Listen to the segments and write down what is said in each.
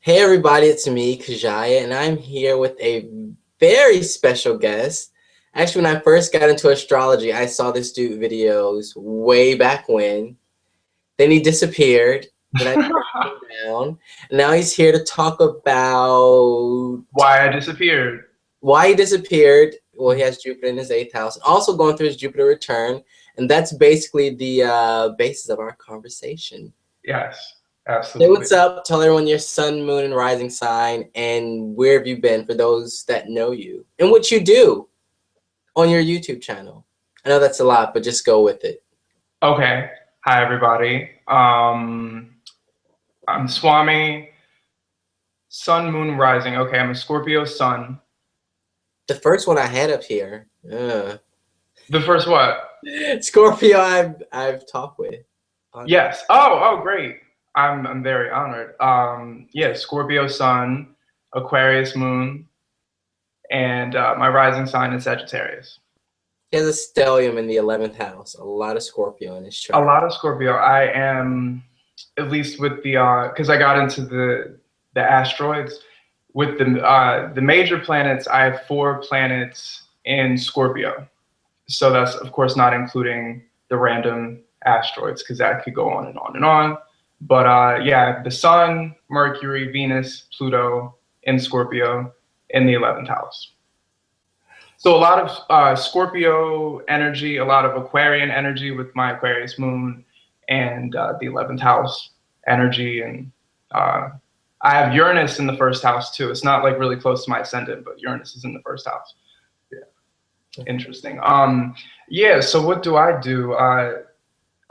Hey everybody, it's me, Kajaya, and I'm here with a very special guest. Actually, when I first got into astrology, I saw this dude videos way back when. Then he disappeared. Then I tracked him down. And now he's here to talk about Why I disappeared. why he disappeared. Well, he has Jupiter in his eighth house, and also going through his Jupiter return. And that's basically the basis of our conversation. Yes, Hey, absolutely. what's up? Tell everyone your sun, moon, and rising sign, and where have you been for those that know you, and what you do on your YouTube channel. I know that's a lot, but just go with it. Okay. Hi, everybody. I'm Swami, Sun, Moon, Rising. Okay, I'm a Scorpio Sun. The first one I had up here, The first what? Scorpio. I've talked with. Yes. Oh, great. I'm very honored. Yeah, Scorpio Sun, Aquarius Moon, and my rising sign is Sagittarius. He has a stellium in the 11th house. A lot of Scorpio in his A chart. lot of Scorpio. I am, at least with the because I got into the asteroids. With the major planets, I have 4 planets in Scorpio. So that's of course not including the random asteroids because that could go on and on and on. But yeah, the Sun, Mercury, Venus, Pluto in Scorpio in the 11th house. So a lot of Scorpio energy, a lot of Aquarian energy with my Aquarius moon and the 11th house energy. And I have Uranus in the first house too. It's not like really close to my ascendant, but Uranus is in the first house. Yeah, interesting. Yeah, so what do I do?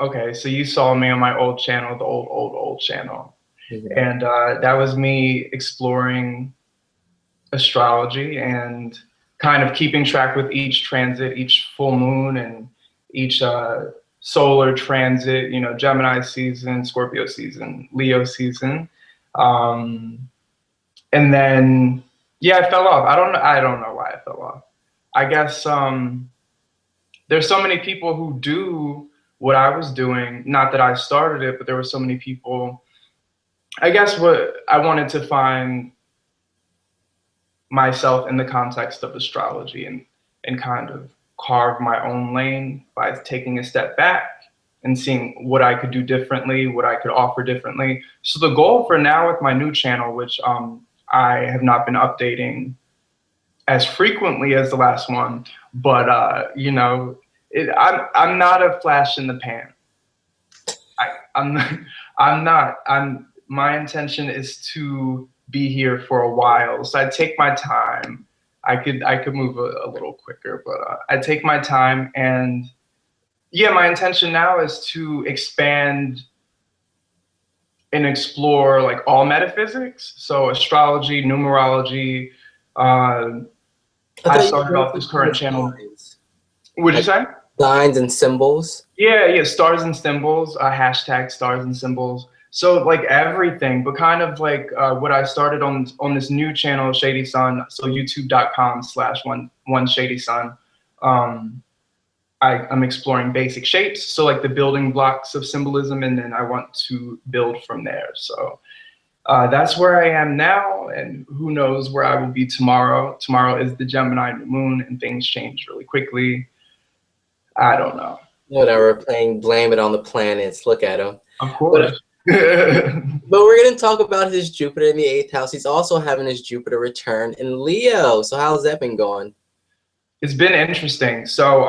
Okay, so you saw me on my old channel, the old channel. Mhm. And that was me exploring astrology and kind of keeping track with each transit, each full moon, and each solar transit. You know, Gemini season, Scorpio season, Leo season, and then yeah, I fell off. I don't know why I fell off. I guess there's so many people who do what I was doing. Not that I started it, but there were so many people. I guess what I wanted to find myself in the context of astrology and kind of carve my own lane by taking a step back and seeing what I could do differently, what I could offer differently. So the goal for now with my new channel, which I have not been updating as frequently as the last one, but you know, I'm not a flash in the pan. I'm I'm not. My intention is to be here for a while. So I take my time. I could move a little quicker, but I take my time. And yeah, my intention now is to expand and explore like all metaphysics. So astrology, numerology. Uh, I I thought you started were off mostly this doing current channel. signs, What'd you like say? signs and symbols. Yeah, stars and symbols, hashtag stars and symbols. So like everything, but kind of like what I started on this new channel, Shady Sun. So youtube.com/one Shady Sun. Um, I'm exploring basic shapes, so like the building blocks of symbolism, and then I want to build from there. So that's where I am now, and who knows where I will be tomorrow. Tomorrow is the Gemini new moon, and things change really quickly. I don't know. Whatever, playing blame it on the planets. Look at him. Of But course. but we're gonna talk about his Jupiter in the eighth house. He's also having his Jupiter return in Leo. So how's that been going? It's been interesting. So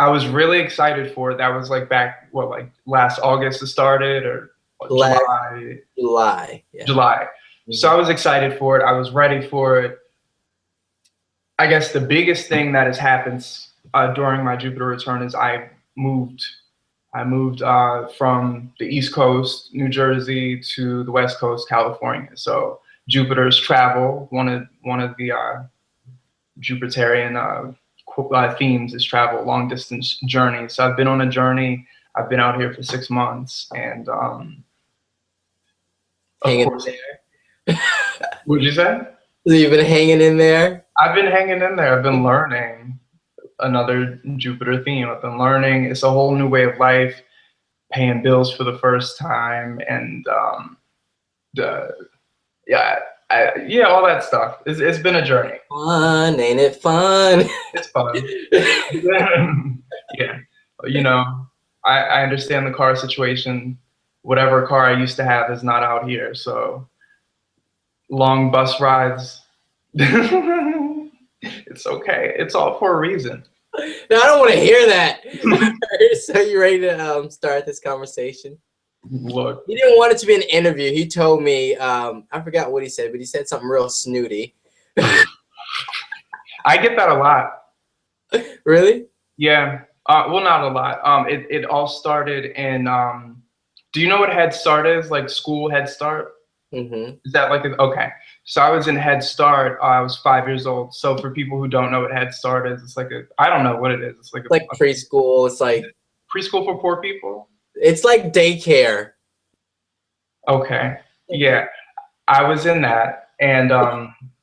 I was really excited for it. That was like back what like last August it started or what, Last July, July, yeah. July. So Mhm. I was excited for it. I was ready for it. I guess the biggest thing that has happened during my Jupiter return is moved. I moved from the East Coast, New Jersey, to the West Coast, California. So Jupiter's travel, one of the Jupiterian themes is travel, long distance journey. So I've been on a journey. I've been out here for 6 months, and of Hanging in course, there. would you say? So you've been hanging in there? I've been hanging in there. I've been learning another Jupiter theme. I've been learning. It's a whole new way of life, paying bills for the first time, and the Yeah, yeah, all that stuff. It's been a journey. Fun, ain't it fun? It's fun. Yeah, you know, I understand the car situation. Whatever car I used to have is not out here, so long bus rides. It's okay. It's all for a reason. No, I don't want to hear that. So you ready to start this conversation? Look, He didn't want it to be an interview. He told me, I forgot what he said, but he said something real snooty. I get that a lot. Really? Yeah. Well, not a lot. It all started in. Do you know what Head Start is? Like school Head Start? Mm-hmm. Is that like okay? So I was in Head Start. I was 5 years old. So for people who don't know what Head Start is, it's like I don't know what it is. It's like Like preschool. It's like preschool for poor people. it's like daycare. Okay. Yeah, I was in that, and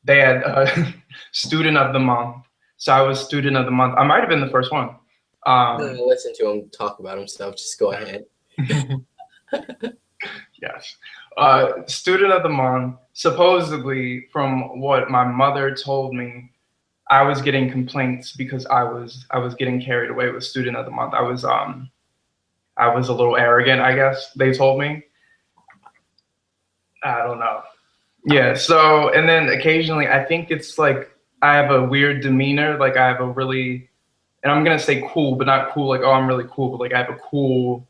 they had student of the month. So I was student of the month. I might have been the first one. Listen to him talk about himself. Just go ahead. Yes. Student of the month. Supposedly, from what my mother told me, I was getting complaints because I was getting carried away with student of the month. I was a little arrogant, I guess they told me. I don't know. Yeah. So and then occasionally, I think it's like I have a weird demeanor. Like I have a really, and I'm gonna say cool, but not cool. Like oh, I'm really cool, but like I have a cool.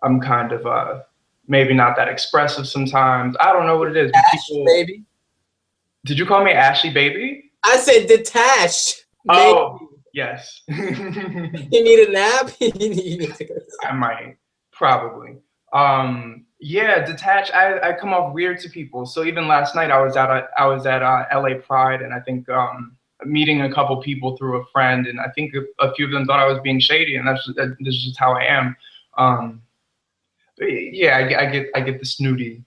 I'm kind of maybe not that expressive sometimes. I don't know what it is. But Detached, baby. Did you call me Ashley baby? I said detached. Oh, yes. You need a nap? You need to go. I might, probably. Yeah, detached. I come off weird to people. So even last night, I was at LA Pride, and I think meeting a couple people through a friend, and I think a few of them thought I was being shady, and this is just how I am. Yeah, I get the snooty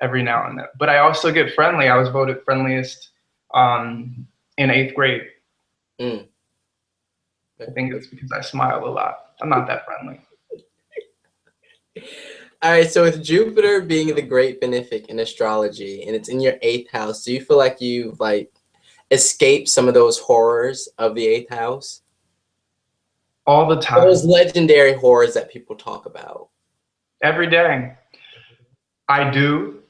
every now and then, but I also get friendly. I was voted friendliest in 8th grade. Mm. I think it's because I smile a lot. I'm not that friendly. All right, so with Jupiter being the great benefic in astrology, and it's in your 8th house, do you feel like you've like escaped some of those horrors of the 8th house? All the time. Those legendary horrors that people talk about. Every day. I do.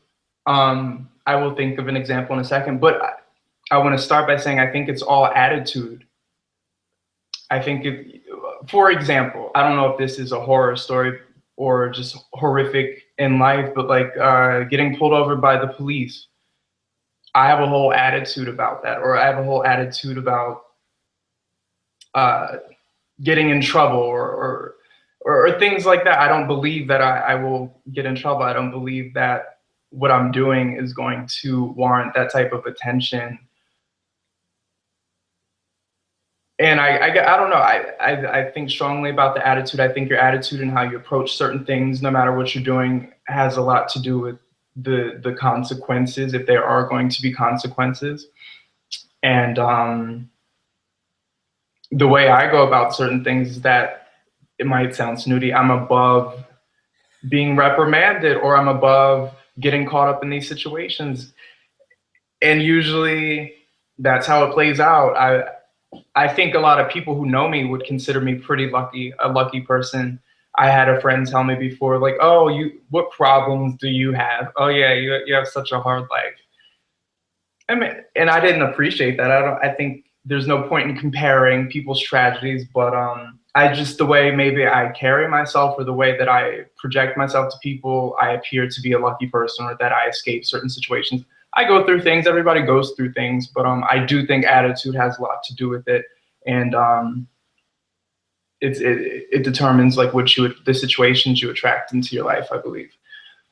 I will think of an example in a second, but I want to start by saying I think it's all attitude. I think for example, I don't know if this is a horror story or just horrific in life, but like getting pulled over by the police. I have a whole attitude about that, or I have a whole attitude about uh, getting in trouble or things like that. I don't believe that I will get in trouble. I don't believe that what I'm doing is going to warrant that type of attention. And I don't know. I think strongly about the attitude. I think your attitude and how you approach certain things, no matter what you're doing, has a lot to do with the consequences, if there are going to be consequences. And the way I go about certain things is that it might sound snooty. I'm above being reprimanded, or I'm above getting caught up in these situations. And usually that's how it plays out. I think a lot of people who know me would consider me pretty lucky, a lucky person. I had a friend tell me before, like, "Oh, what problems do you have? Oh yeah, you have such a hard life." I mean, and I didn't appreciate that. I think there's no point in comparing people's tragedies, but I just the way maybe I carry myself or the way that I project myself to people, I appear to be a lucky person, or that I escape certain situations. I go through things. Everybody goes through things, but I do think attitude has a lot to do with it, and it determines like the situations you attract into your life, I believe.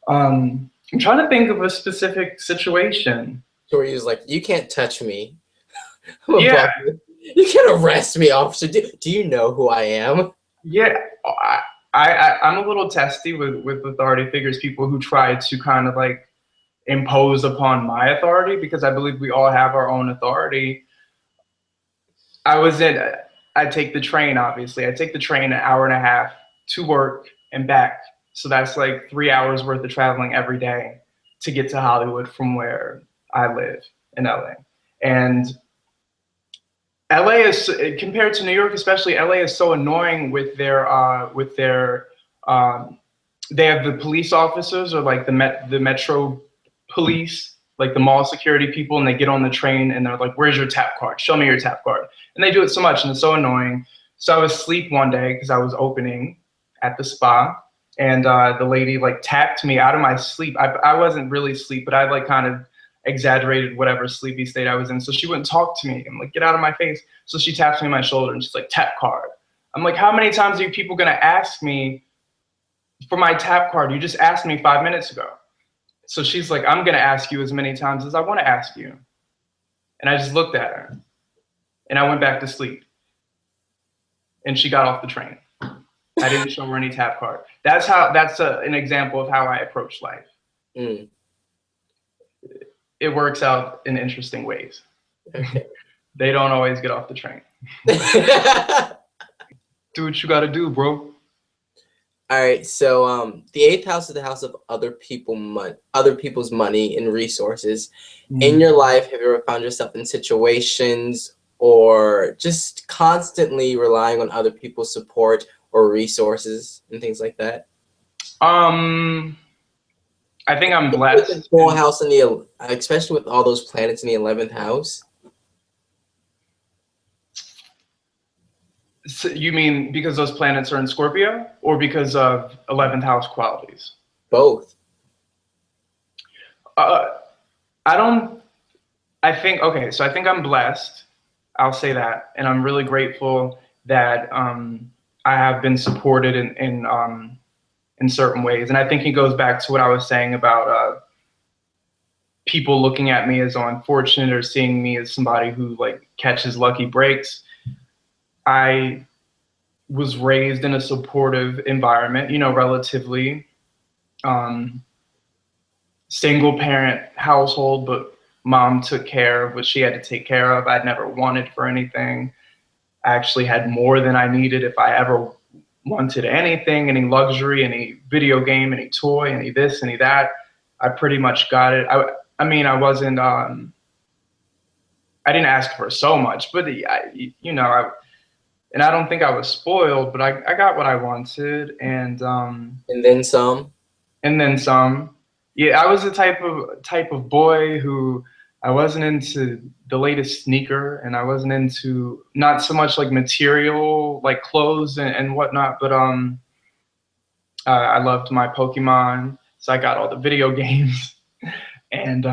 I'm trying to think of a specific situation. So he was like, "You can't touch me. I'm Yeah, above you. You can't arrest me, officer. Do you know who I am?" yeah. I'm a little testy with authority figures, people who try to kind of like impose upon my authority, because I believe we all have our own authority. I was in, I take the train, obviously. I take the train an hour and a half to work and back. So that's like 3 hours worth of traveling every day to get to Hollywood from where I live in LA. And LA is, compared to New York, especially, LA is so annoying with their they have the police officers, or like the metro police, like the mall security people, and they get on the train and they're like, "Where's your tap card? Show me your tap card." And they do it so much, and it's so annoying. So I was asleep one day because I was opening at the spa, and the lady like tapped me out of my sleep. I wasn't really asleep, but I like kind of exaggerated whatever sleepy state I was in. So she wouldn't talk to me. I'm like, "Get out of my face." So she taps me on my shoulder and she's like, "Tap card." I'm like, "How many times are you people gonna ask me for my tap card? You just asked me 5 minutes ago." So she's like, "I'm gonna ask you as many times as I want to ask you." And I just looked at her and I went back to sleep. And she got off the train. I didn't show her any tap card. That's an example of how I approach life. Mm. It works out in interesting ways. Okay. They don't always get off the train. Do what you gotta do, bro. All right, so the eighth house is the house of other people's money and resources. In your life, have you ever found yourself in situations or just constantly relying on other people's support or resources and things like that? I think I'm blessed. With the full house in the, especially with all those planets in the 11th house. So you mean because those planets are in Scorpio, or because of 11th house qualities? Both. I think, okay, so I think I'm blessed. I'll say that. And I'm really grateful that I have been supported in certain ways. And I think it goes back to what I was saying about people looking at me as unfortunate or seeing me as somebody who like catches lucky breaks. I was raised in a supportive environment, you know, relatively single parent household, but mom took care of what she had to take care of. I'd never wanted for anything. I actually had more than I needed. If I ever wanted anything, any luxury, any video game, any toy, any this, any that, I pretty much got it. I mean, I wasn't, I didn't ask for so much, but you know, and I don't think I was spoiled, but I got what I wanted, and then some. And then some. Yeah, I was the type of boy who I wasn't into the latest sneaker, and I wasn't into not so much like material, like clothes and whatnot, but I loved my Pokemon, so I got all the video games and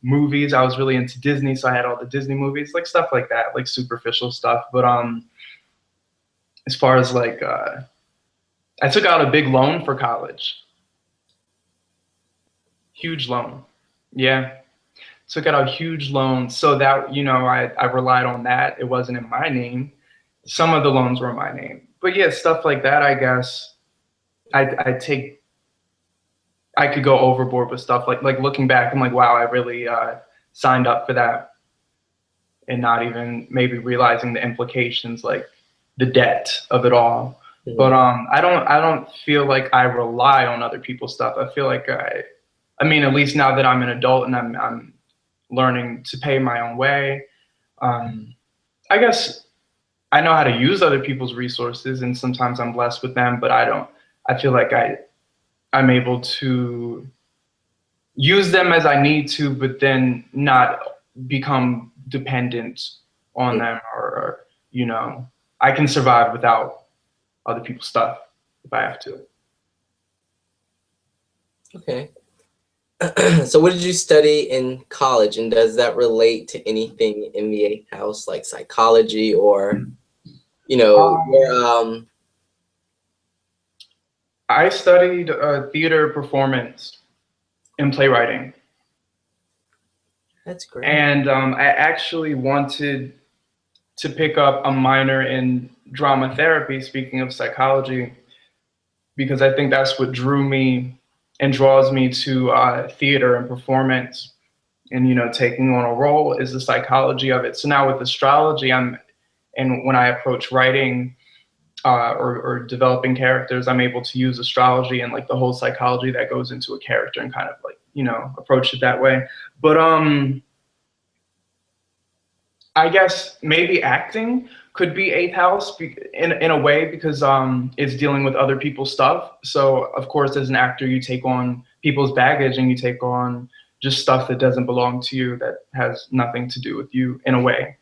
movies. I was really into Disney, so I had all the Disney movies, like stuff like that, like superficial stuff. But as far as like, I took out a big loan for college. Huge loan. Yeah. Took out a huge loan so that, you know, I relied on that. It wasn't in my name. Some of the loans were in my name. But yeah, stuff like that, I guess, I could go overboard with stuff. Like looking back, I'm like, wow, I really signed up for that, and not even maybe realizing the implications, like the debt of it all. Mm-hmm. But I don't feel like I rely on other people's stuff. I feel like I mean, at least now that I'm an adult and I'm learning to pay my own way, I guess I know how to use other people's resources, and sometimes I'm blessed with them, but I feel like I'm able to use them as I need to, but then not become dependent on them, or you know, I can survive without other people's stuff if I have to. Okay. So what did you study in college, and does that relate to anything in the eighth house, like psychology, or, you know, I studied theater performance and playwriting. That's great. And I actually wanted to pick up a minor in drama therapy, speaking of psychology, because I think that's what drew me and draws me to theater and performance, and, you know, taking on a role is the psychology of it. So now with astrology, and when I approach writing or developing characters, I'm able to use astrology and like the whole psychology that goes into a character and kind of like approach it that way. But I guess maybe acting could be eighth house in a way, because it's dealing with other people's stuff. So of course, as an actor, you take on people's baggage and you take on just stuff that doesn't belong to you, that has nothing to do with you in a way,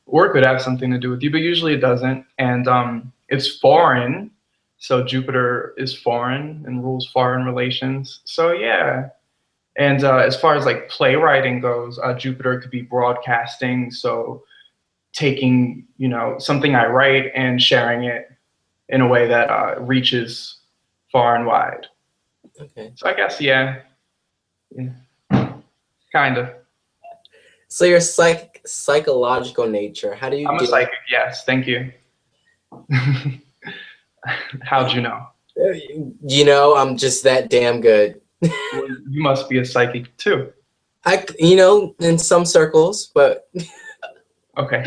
or it could have something to do with you, but usually it doesn't. And it's foreign. So Jupiter is foreign and rules foreign relations. So yeah. And as far as like playwriting goes, Jupiter could be broadcasting. So taking, something I write and sharing it in a way that reaches far and wide. Okay. So I guess, yeah, kind of. So your psychological nature, how do you I'm a deal? psychic, yes, thank you. How'd you know? I'm just that damn good. Well, you must be a psychic too. In some circles, but Okay.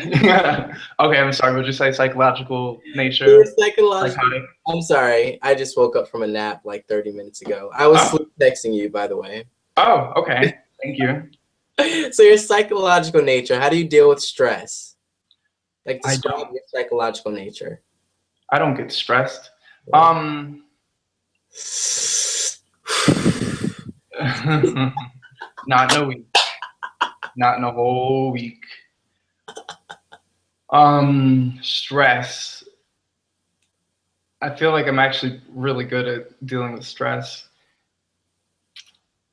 Okay, I'm sorry. Would you say psychological you're nature? psychological. Psychotic? I'm sorry. I just woke up from a nap like 30 minutes ago. I was Oh, sleep texting you, by the way. oh, okay. Thank you. So your psychological nature, how do you deal with stress? Like I describe don't. your psychological nature. I don't get stressed. Yeah. Not in a week. Not in a whole week. Stress. I feel like I'm actually really good at dealing with stress.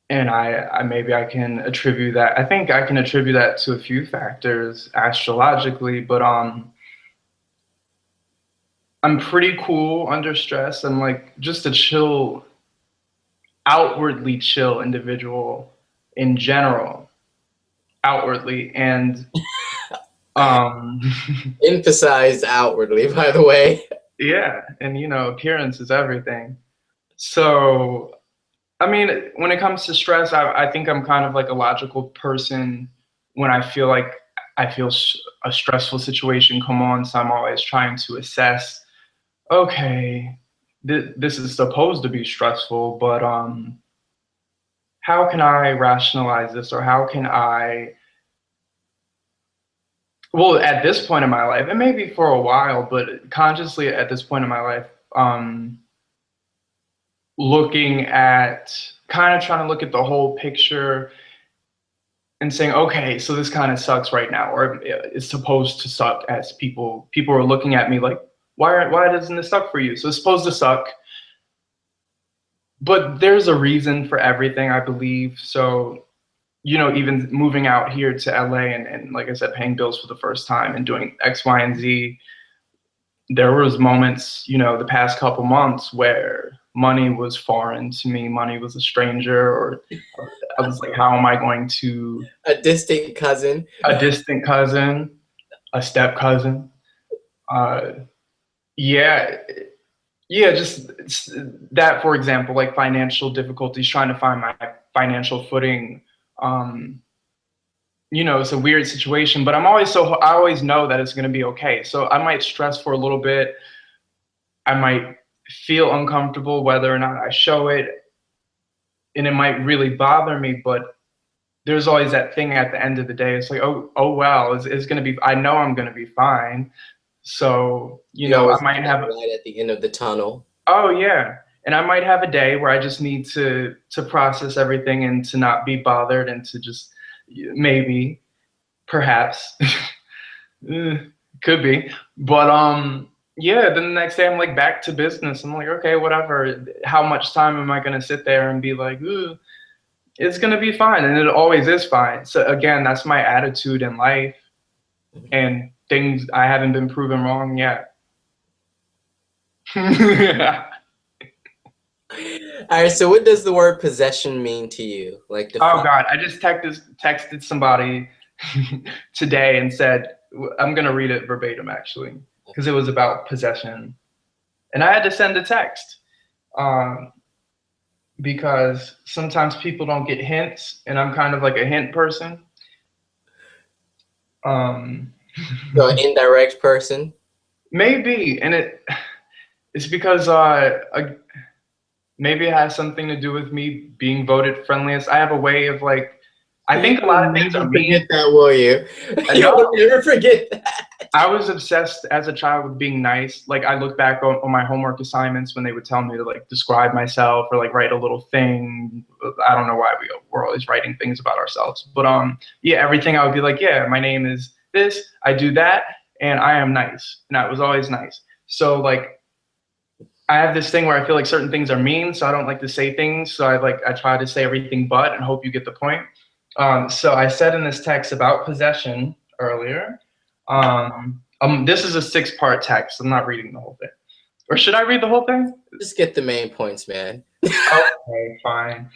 And I maybe I can attribute that. I think I can attribute that to a few factors astrologically, but I'm pretty cool under stress. I'm like just a chill, outwardly chill individual in general, outwardly. And um Emphasized outwardly, by the way. yeah, and appearance is everything. So I mean, when it comes to stress, I think I'm kind of like a logical person. When I feel like I feel a stressful situation come on, so I'm always trying to assess, okay, this is supposed to be stressful, but how can I rationalize this, or how can I, well, at this point in my life, and maybe for a while, but consciously at this point in my life, looking at, kind of trying to look at the whole picture and saying, okay, so this kind of sucks right now, or it's supposed to suck, as people are looking at me like, why doesn't this suck for you? So it's supposed to suck, but there's a reason for everything, I believe. So even moving out here to LA, and like I said, paying bills for the first time and doing X, Y, and Z, there was moments, the past couple months where money was foreign to me, money was a stranger, or I was like, how am I going to, A distant cousin. a distant cousin, a step cousin. Uh, yeah, yeah, just that, for example, like financial difficulties, trying to find my financial footing. It's a weird situation, but I always know that it's going to be okay. So I might stress for a little bit. I might feel uncomfortable whether or not I show it, and it might really bother me, but there's always that thing at the end of the day. It's like, oh well, it's going to be, I know I'm going to be fine. So, You always I might have, light at the end of the tunnel. oh yeah. And I might have a day where I just need to process everything and to not be bothered, and to just maybe, perhaps, could be. But yeah, then the next day I'm like back to business. I'm like, okay, whatever. How much time am I gonna sit there and be like, ooh, it's gonna be fine? And it always is fine. So again, that's my attitude in life, and things, I haven't been proven wrong yet. All right, so what does the word possession mean to you? Like Oh define. God, I just texted somebody today and said, I'm gonna read it verbatim actually, because it was about possession, and I had to send a text because sometimes people don't get hints, and I'm kind of like a hint person. Um, So an indirect person. maybe, and it's because Maybe it has something to do with me being voted friendliest. I have a way of like, I You think a lot will of things never are forget mean. that, will you? You No, will never forget that. I was obsessed as a child with being nice. Like I look back on my homework assignments when they would tell me to like describe myself or like write a little thing. I don't know why we're always writing things about ourselves, but yeah, everything I would be like, yeah, my name is this, I do that, and I am nice, and I was always nice. So like I have this thing where I feel like certain things are mean, so I don't like to say things. So I try to say everything but and hope you get the point. So I said in this text about possession earlier. This is a 6-part text. I'm not reading the whole thing. Or should I read the whole thing? Just get the main points, man. Okay, fine.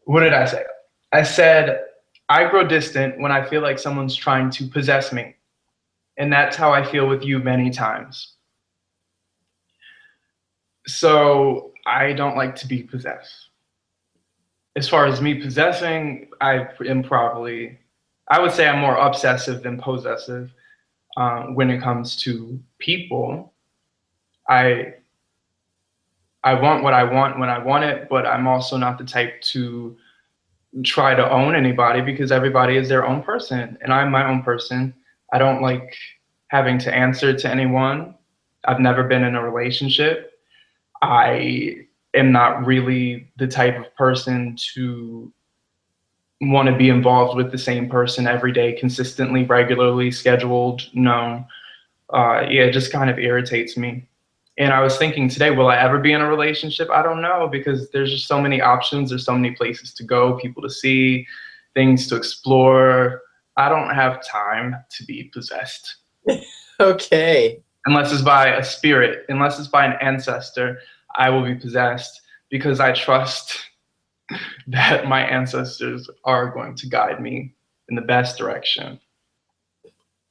What did I say? I said, I grow distant when I feel like someone's trying to possess me. And that's how I feel with you many times. So I don't like to be possessed. As far as me possessing, I am probably, I would say I'm more obsessive than possessive. When it comes to people, I I want what I want when I want it, but I'm also not the type to try to own anybody because everybody is their own person and I'm my own person. I don't like having to answer to anyone. I've never been in a relationship. I am not really the type of person to want to be involved with the same person every day, consistently, regularly, scheduled. No. Yeah, it just kind of irritates me. And I was thinking today, will I ever be in a relationship? I don't know because there's just so many options. There's so many places to go, people to see, things to explore. I don't have time to be possessed Okay. unless it's by a spirit, unless it's by an ancestor. I will be possessed because I trust that my ancestors are going to guide me in the best direction.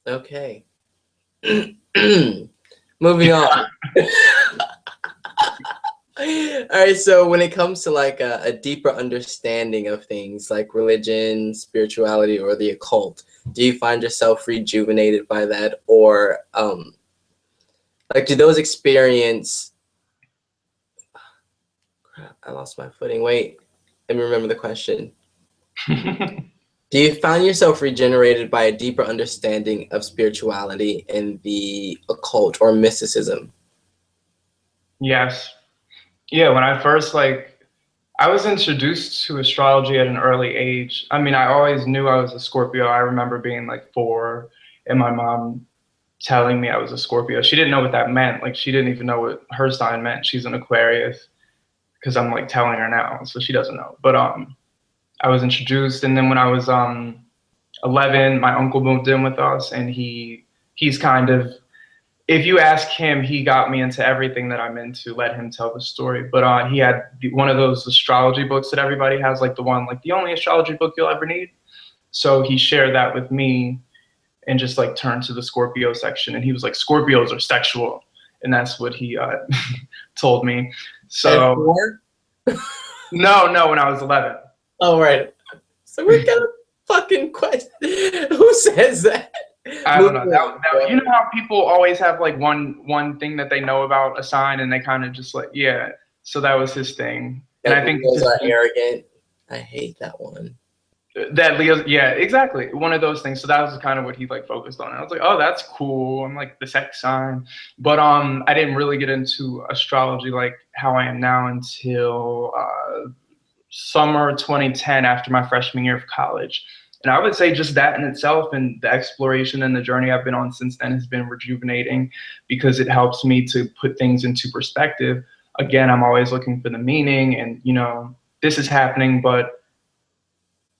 Okay. Moving on. All right, so when it comes to like a deeper understanding of things like religion, spirituality, or the occult, do you find yourself rejuvenated by that, or like do those experience? Crap, I lost my footing. Wait, let me remember the question. Do you find yourself regenerated by a deeper understanding of spirituality and the occult or mysticism? Yes. Yeah, when I first I was introduced to astrology at an early age. I mean, I always knew I was a Scorpio. I remember being like 4 and my mom telling me I was a Scorpio. She didn't know what that meant. Like she didn't even know what her sign meant. She's an Aquarius because I'm like telling her now, so she doesn't know. But I was introduced, and then when I was 11, my uncle moved in with us, and he's kind of, if you ask him, he got me into everything that I'm into. Let him tell the story. But he had one of those astrology books that everybody has, like the one, like the only astrology book you'll ever need. So he shared that with me and just like turned to the Scorpio section, and he was like, "Scorpios are sexual," and that's what he told me. At So 4? no, when I was 11. Oh, right. So what kind of fucking question? Who says that? I don't Moving know. on. Go You know ahead. how people always have like one thing that they know about a sign, and they kind of just like, yeah. So that was his thing, and That I think Leos just are arrogant. I hate that one. that Leo, yeah, exactly, one of those things. So that was kind of what he like focused on. And I was like, oh, that's cool. I'm like the sex sign, but I didn't really get into astrology like how I am now until summer 2010 after my freshman year of college. And I would say just that in itself and the exploration and the journey I've been on since then has been rejuvenating because it helps me to put things into perspective. Again, I'm always looking for the meaning and, this is happening, but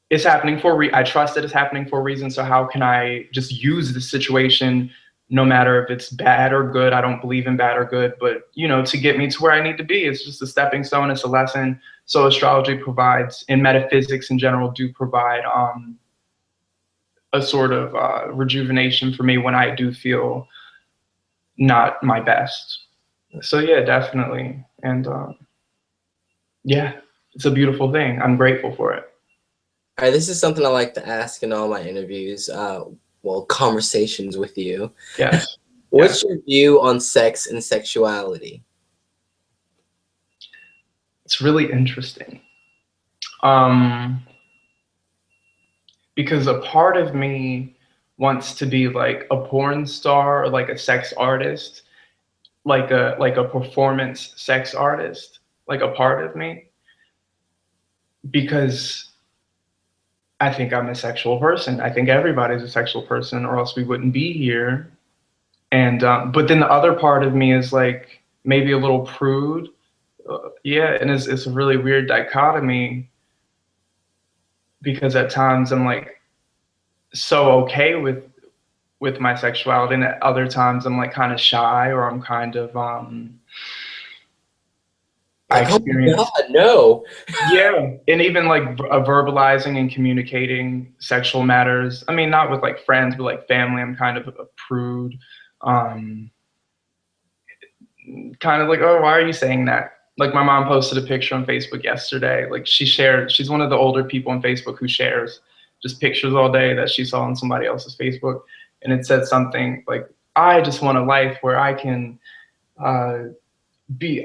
it's happening for I trust that it's happening for a reason. So how can I just use the situation, no matter if it's bad or good? I don't believe in bad or good, but to get me to where I need to be, it's just a stepping stone. It's a lesson. So astrology provides, and metaphysics in general do provide a sort of rejuvenation for me when I do feel not my best. So yeah, definitely, and yeah, it's a beautiful thing. I'm grateful for it. All right, this is something I like to ask in all my interviews, well, conversations with you. Yes, What's yes. your view on sex and sexuality? It's really interesting. Um, because a part of me wants to be like a porn star or like a sex artist, like a performance sex artist, like a part of me, because I think I'm a sexual person. I think everybody's a sexual person, or else we wouldn't be here. And but then the other part of me is like maybe a little prude. Yeah, and it's a really weird dichotomy because at times I'm like so okay with my sexuality, and at other times I'm like kind of shy, or I'm kind of I Like, oh my experience. God, no. Yeah, and even like verbalizing and communicating sexual matters. I mean, not with like friends, but like family. I'm kind of a prude. Um, Kind of like, oh, why are you saying that? Like my mom posted a picture on Facebook yesterday. Like she's one of the older people on Facebook who shares just pictures all day that she saw on somebody else's Facebook. And it said something like, I just want a life where I can uh,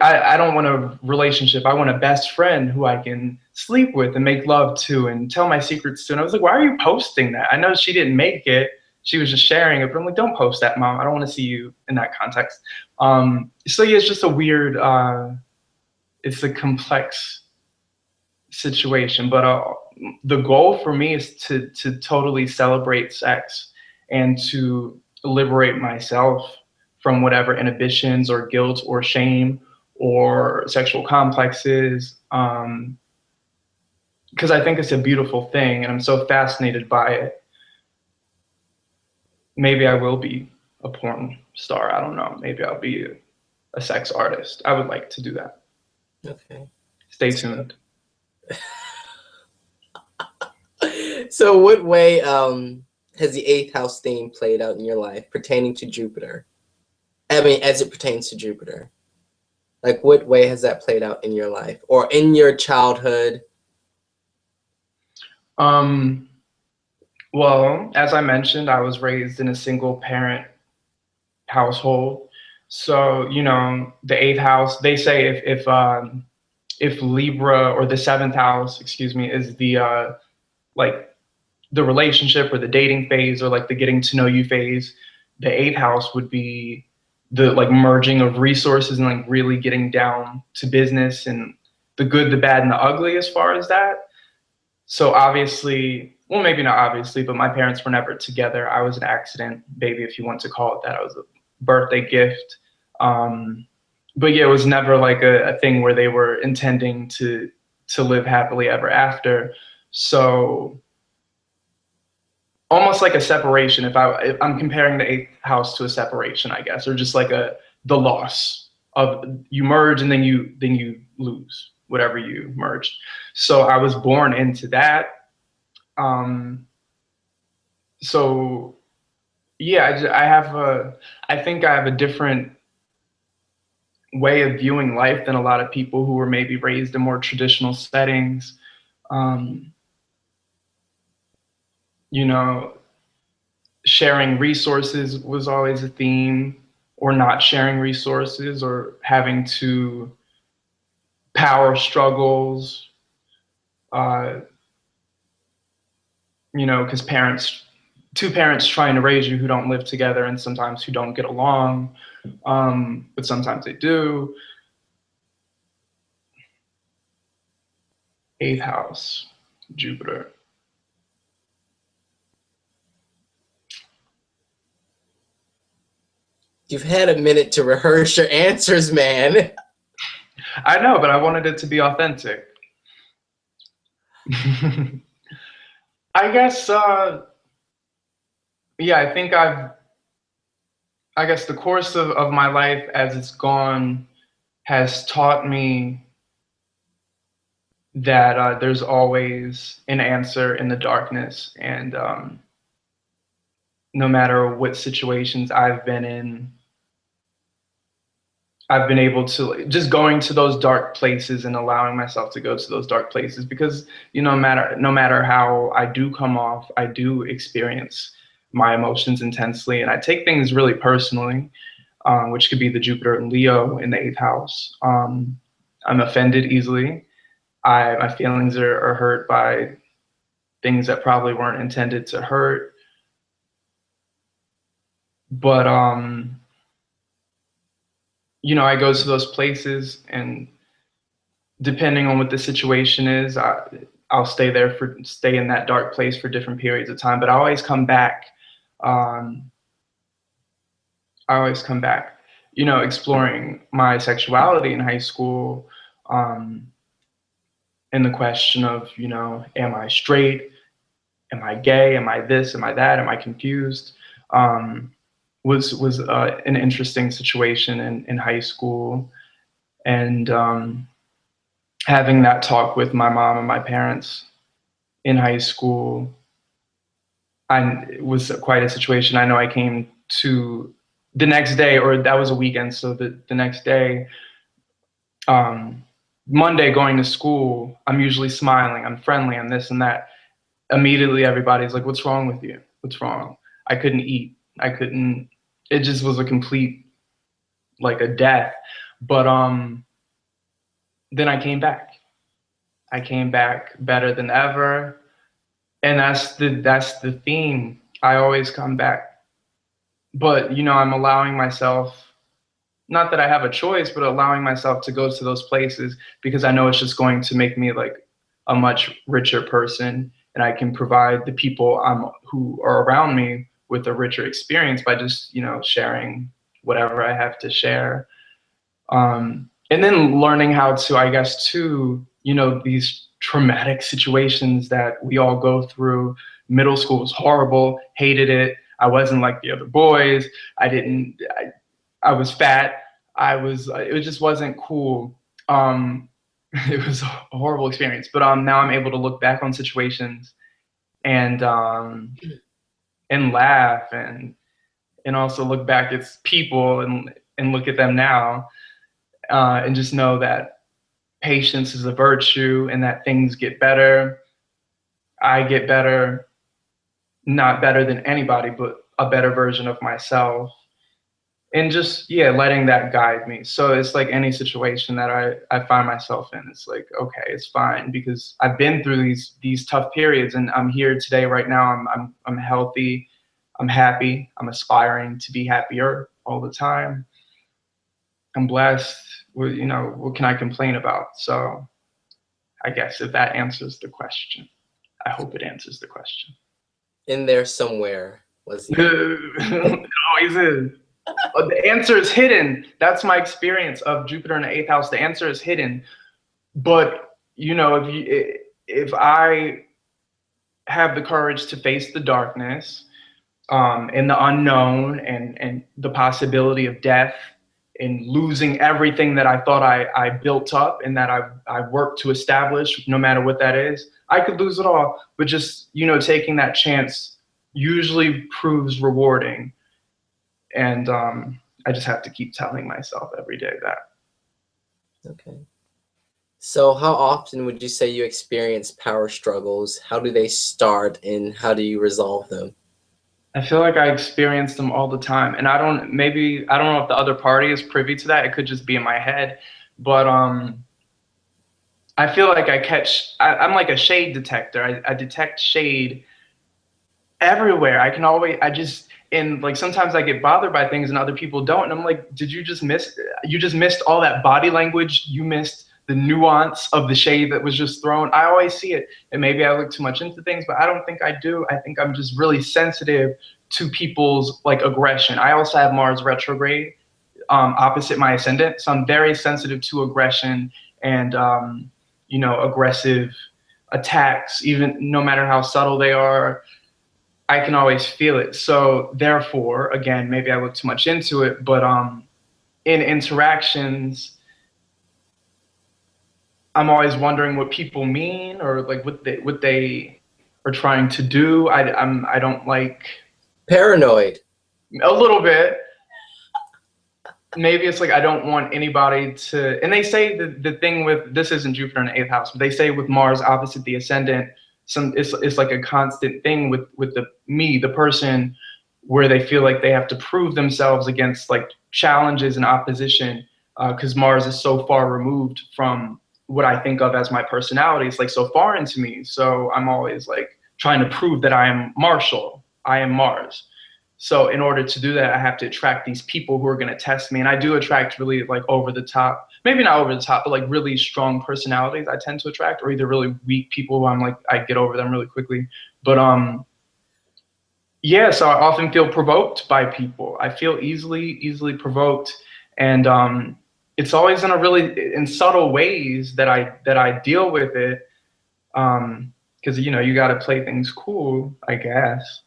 I don't want a relationship. I want a best friend who I can sleep with and make love to and tell my secrets to. And I was like, why are you posting that? I know she didn't make it. She was just sharing it, but I'm like, don't post that, Mom. I don't want to see you in that context. So yeah, it's just a weird, it's a complex situation. But the goal for me is to totally celebrate sex and to liberate myself from whatever inhibitions or guilt or shame or sexual complexes. Because I think it's a beautiful thing and I'm so fascinated by it. Maybe I will be a porn star. I don't know. Maybe I'll be a sex artist. I would like to do that. Okay. Stay tuned. So what way has the eighth house theme played out in your life pertaining to Jupiter? I mean, as it pertains to Jupiter. Like, what way has that played out in your life or in your childhood? Um, well, as I mentioned, I was raised in a single parent household. So, you know, the eighth house, they say if Libra or the seventh house, excuse me, is the like the relationship or the dating phase or like the getting to know you phase, the eighth house would be the like merging of resources and like really getting down to business and the good, the bad, and the ugly as far as that. So obviously, well, maybe not obviously, but my parents were never together. I was an accident baby, if you want to call it that. I was a birthday gift. Um, but yeah, it was never like a thing where they were intending to live happily ever after. So almost like a separation. If I'm comparing the eighth house to a separation, I guess, or just like the loss of you merge and then you lose whatever you merged. So I was born into that. Um, so yeah, I think I have a different way of viewing life than a lot of people who were maybe raised in more traditional settings. Um, you know, sharing resources was always a theme, or not sharing resources, or having to power struggles, uh, because two parents trying to raise you who don't live together and sometimes who don't get along, but sometimes they do. Eighth house, Jupiter. You've had a minute to rehearse your answers, man. I know, but I wanted it to be authentic. I guess, yeah, I guess the course of my life as it's gone has taught me that there's always an answer in the darkness. And no matter what situations I've been in, I've been able to just going to those dark places and allowing myself to go to those dark places because no matter how I do come off, I do experience my emotions intensely, and I take things really personally, which could be the Jupiter and Leo in the eighth house. I'm offended easily. My feelings are hurt by things that probably weren't intended to hurt. But you know, I go to those places, and depending on what the situation is, I'll stay in that dark place for different periods of time. But I always come back. Um, I always come back. You know, exploring my sexuality in high school, um, and the question of, you know, am I straight? Am I gay? Am I this? Am I that? Am I confused? Um, was an interesting situation in high school, and having that talk with my mom and my parents in high school, it was quite a situation. I know I came to the next day, or that was a weekend, so the next day, um, Monday, going to school, I'm usually smiling, I'm friendly, I'm this and that. Immediately everybody's like, what's wrong with you? What's wrong? I couldn't eat. It just was a complete, like, a death. But then I came back. I came back better than ever. And that's the theme. I always come back. But, you know, I'm allowing myself, not that I have a choice, but allowing myself to go to those places because I know it's just going to make me like a much richer person, and I can provide the people who are around me with a richer experience by just, you know, sharing whatever I have to share. And then learning how to, I guess, too, you know, these traumatic situations that we all go through. Middle school was horrible, hated it. I wasn't like the other boys. I was fat. It just wasn't cool. It was a horrible experience. But now I'm able to look back on situations and laugh, and also look back at people and look at them now, and just know that patience is a virtue and that things get better. I get better, not better than anybody, but a better version of myself. And just, yeah, letting that guide me. So it's like any situation that I find myself in, it's like, okay, it's fine, because I've been through these tough periods, and I'm here today right now. I'm healthy, I'm happy, I'm aspiring to be happier all the time. I'm blessed. You know, what can I complain about? So I guess if that answers the question, I hope it answers the question. In there somewhere was he. It always is. The answer is hidden. That's my experience of Jupiter in the 8th house. The answer is hidden. But, you know, if I have the courage to face the darkness, and the unknown, and the possibility of death, and losing everything that I thought I built up and that I've worked to establish, no matter what that is, I could lose it all. But just, you know, taking that chance usually proves rewarding. And I just have to keep telling myself every day that. Okay. So how often would you say you experience power struggles? How do they start, and how do you resolve them? I feel like I experience them all the time, and I don't know if the other party is privy to that. It could just be in my head, but I feel like I'm like a shade detector. I detect shade everywhere. And like sometimes I get bothered by things and other people don't, and I'm like, did you just miss? You just missed all that body language. You missed the nuance of the shade that was just thrown. I always see it, and maybe I look too much into things, but I don't think I do. I think I'm just really sensitive to people's like aggression. I also have Mars retrograde, opposite my ascendant, so I'm very sensitive to aggression and you know, aggressive attacks, even no matter how subtle they are. I can always feel it. So therefore, again, maybe I look too much into it, but in interactions, I'm always wondering what people mean, or like what they are trying to do. I don't like, Paranoid. a little bit. Maybe it's like I don't want anybody to, and they say the thing with, this isn't Jupiter in the 8th house, but they say with Mars opposite the ascendant, it's like a constant thing with the person, where they feel like they have to prove themselves against like challenges and opposition, because Mars is so far removed from what I think of as my personality. It's like so foreign to me. So I'm always like trying to prove that I am Marshall. I am Mars. So in order to do that, I have to attract these people who are going to test me. And I do attract really like over the top, maybe not over the top, but like really strong personalities I tend to attract, or either really weak people who I'm like, I get over them really quickly. But yeah, so I often feel provoked by people. I feel easily provoked. And it's always in a really in subtle ways that I deal with it. Because you know, you got to play things cool, I guess.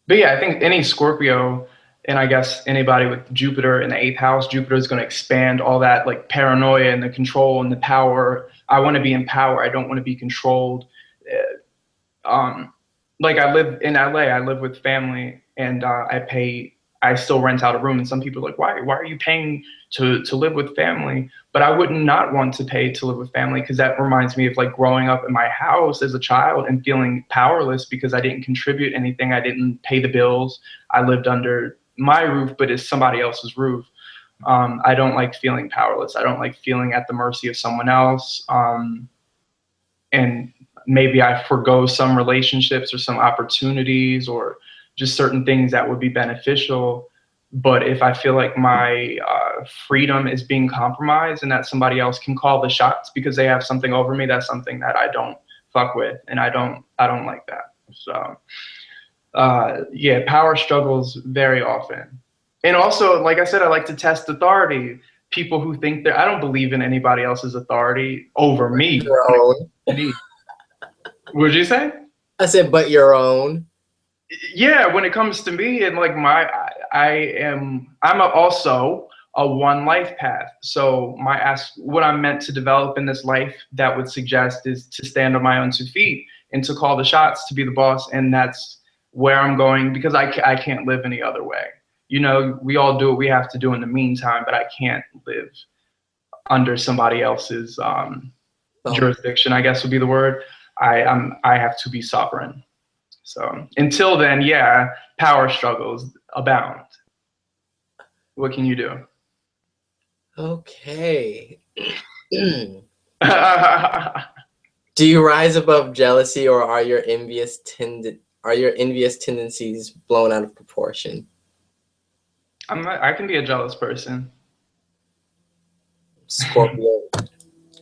But yeah, I think any Scorpio, and I guess anybody with Jupiter in the eighth house, Jupiter is going to expand all that like paranoia and the control and the power. I want to be in power. I don't want to be controlled. Um, like I live in LA, I live with family, and I still rent out a room. And some people are like, why are you paying to live with family? But I would not want to pay to live with family, because that reminds me of like growing up in my house as a child and feeling powerless because I didn't contribute anything. I didn't pay the bills. I lived under my roof, but it's somebody else's roof. I don't like feeling powerless. I don't like feeling at the mercy of someone else. And maybe I forgo some relationships or some opportunities or just certain things that would be beneficial. But if I feel like my freedom is being compromised and that somebody else can call the shots because they have something over me, that's something that I don't fuck with, and I don't like that. So yeah, power struggles very often. And also, like I said, I like to test authority. People who think that I don't believe in anybody else's authority over me. Your own. Me. What did you say? I said, but your own. Yeah, when it comes to me and like also a one life path. So what I'm meant to develop in this life that would suggest is to stand on my own 2 feet and to call the shots, to be the boss. And that's where I'm going, because I can't live any other way. You know, we all do what we have to do in the meantime, but I can't live under somebody else's jurisdiction, I guess would be the word. I have to be sovereign. So until then, yeah, power struggles abound. What can you do? Okay. Do you rise above jealousy, or are your envious tendencies blown out of proportion? I can be a jealous person. Scorpio,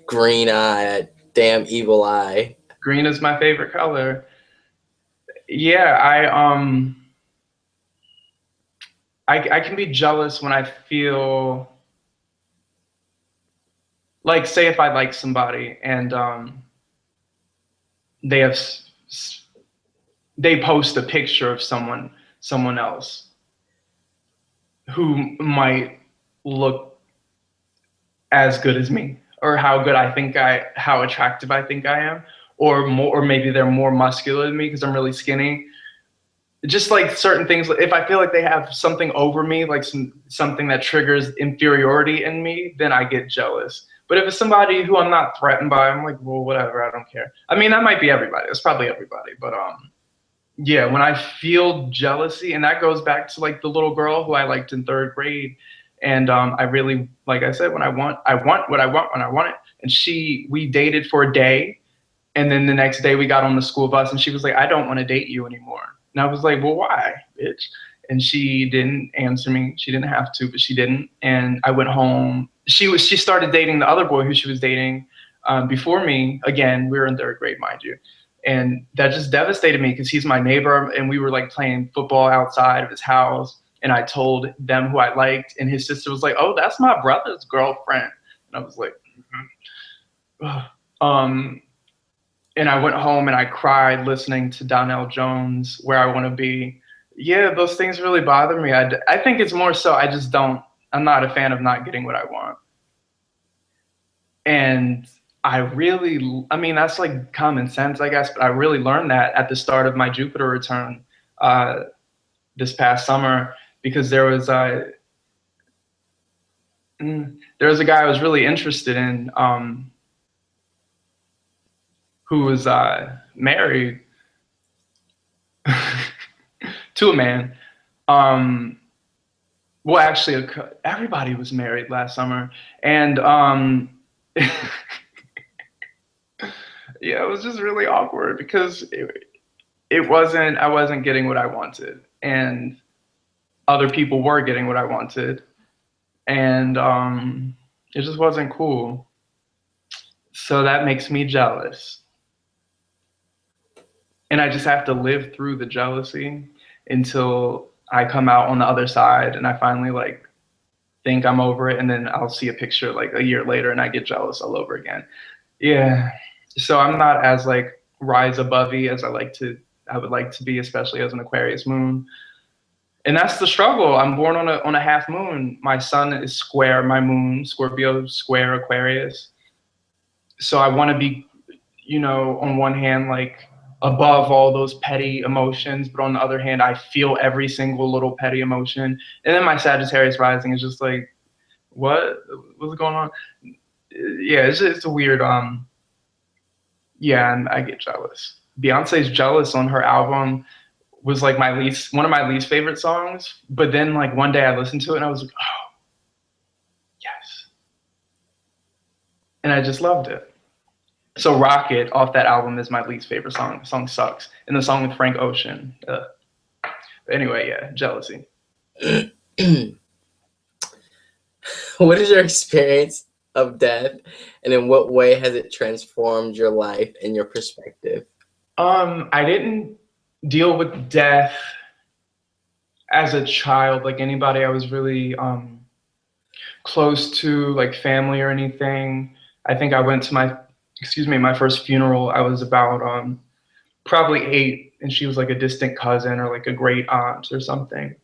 green eye, damn evil eye. Green is my favorite color. Yeah, I can be jealous when I feel like, say if I like somebody and they have they post a picture of someone else who might look as good as me, or how attractive I think I am, or more, or maybe they're more muscular than me because I'm really skinny. Just like certain things, if I feel like they have something over me, like something that triggers inferiority in me, then I get jealous. But if it's somebody who I'm not threatened by, I'm like, well, whatever, I don't care. I mean, that might be everybody. That's probably everybody. But yeah, when I feel jealousy, and that goes back to like the little girl who I liked in third grade. And I really, like I said, when I want what I want when I want it. And we dated for a day. And then the next day we got on the school bus and she was like, I don't want to date you anymore. And I was like, well, why, bitch? And she didn't answer me. She didn't have to, but she didn't. And I went home. She started dating the other boy who she was dating before me. Again, we were in third grade, mind you. And that just devastated me because he's my neighbor. And we were like playing football outside of his house. And I told them who I liked. And his sister was like, oh, that's my brother's girlfriend. And I was like, and I went home and I cried listening to Donnell Jones, Where I Want to Be. Yeah, those things really bother me. I think it's more so I'm not a fan of not getting what I want. And I mean, that's like common sense, I guess, but I really learned that at the start of my Jupiter return this past summer, because there was a guy I was really interested in who was married to a man. well, actually, everybody was married last summer, and yeah, it was just really awkward because it wasn't I wasn't getting what I wanted, and other people were getting what I wanted, and it just wasn't cool. So that makes me jealous, and I just have to live through the jealousy until I come out on the other side, and I finally like think I'm over it, and then I'll see a picture like a year later, and I get jealous all over again. Yeah. So I'm not as like rise abovey as I would like to be, especially as an Aquarius moon. And that's the struggle. I'm born on a half moon. My sun is square my moon, Scorpio square Aquarius. So I want to be, on one hand, like above all those petty emotions, but on the other hand, I feel every single little petty emotion. And then my Sagittarius rising is just like, what's going on? Yeah, it's a weird yeah, and I get jealous. Beyonce's Jealous on her album was like one of my least favorite songs. But then like one day I listened to it and I was like, oh yes. And I just loved it. So Rocket off that album is my least favorite song. The song sucks. And the song with Frank Ocean. But anyway, yeah, jealousy. What is your experience of death, and in what way has it transformed your life and your perspective? I didn't deal with death as a child like anybody I was really close to, like family or anything. I think I went to my first funeral. I was about probably 8, and she was like a distant cousin or like a great aunt or something,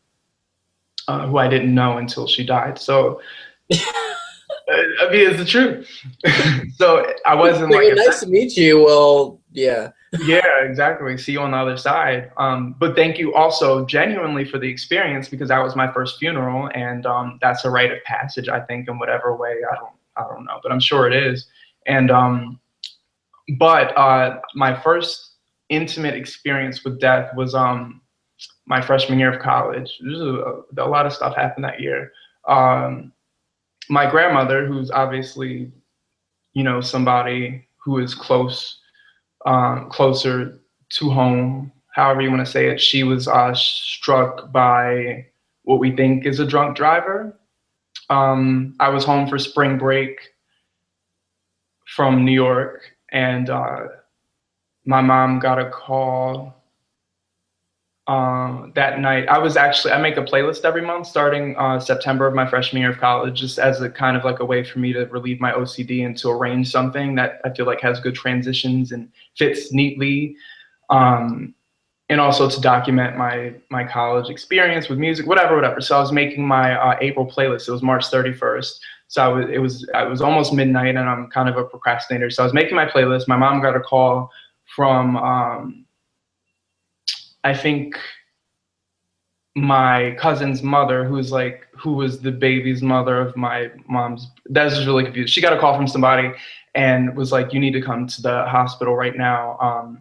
who I didn't know until she died. So I mean, it's the truth. So I wasn't like Like, nice to meet you. Well, yeah. yeah, exactly. See you on the other side. But thank you also genuinely for the experience, because that was my first funeral, and that's a rite of passage, I think, in whatever way. I don't know, but I'm sure it is. And but my first intimate experience with death was my freshman year of college. A lot of stuff happened that year. My grandmother, who's obviously somebody who is closer to home, however you want to say it, she was struck by what we think is a drunk driver. I was home for spring break from New York, and my mom got a call that night. I make a playlist every month starting September of my freshman year of college, just as a kind of like a way for me to relieve my OCD and to arrange something that I feel like has good transitions and fits neatly. And also to document my college experience with music, whatever. So I was making my April playlist. It was March 31st. So it was almost midnight, and I'm kind of a procrastinator. So I was making my playlist. My mom got a call from I think my cousin's mother, who was the baby's mother of my mom's. That was just really confused. She got a call from somebody and was like, "You need to come to the hospital right now.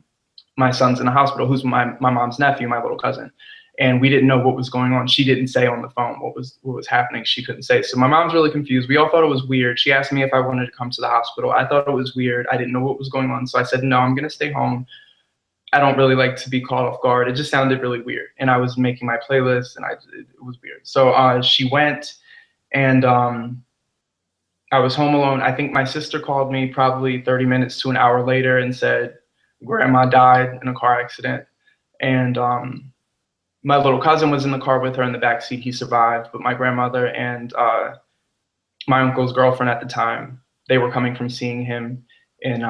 My son's in the hospital." Who's my mom's nephew, my little cousin. And we didn't know what was going on. She didn't say on the phone what was happening. She couldn't say. So my mom's really confused. We all thought it was weird. She asked me if I wanted to come to the hospital. I thought it was weird. I didn't know what was going on. So I said, no, I'm going to stay home. I don't really like to be caught off guard. It just sounded really weird. And I was making my playlist, and it was weird. So she went, and I was home alone. I think my sister called me probably 30 minutes to an hour later and said, Grandma died in a car accident. And my little cousin was in the car with her in the backseat. He survived. But my grandmother and my uncle's girlfriend at the time, they were coming from seeing him in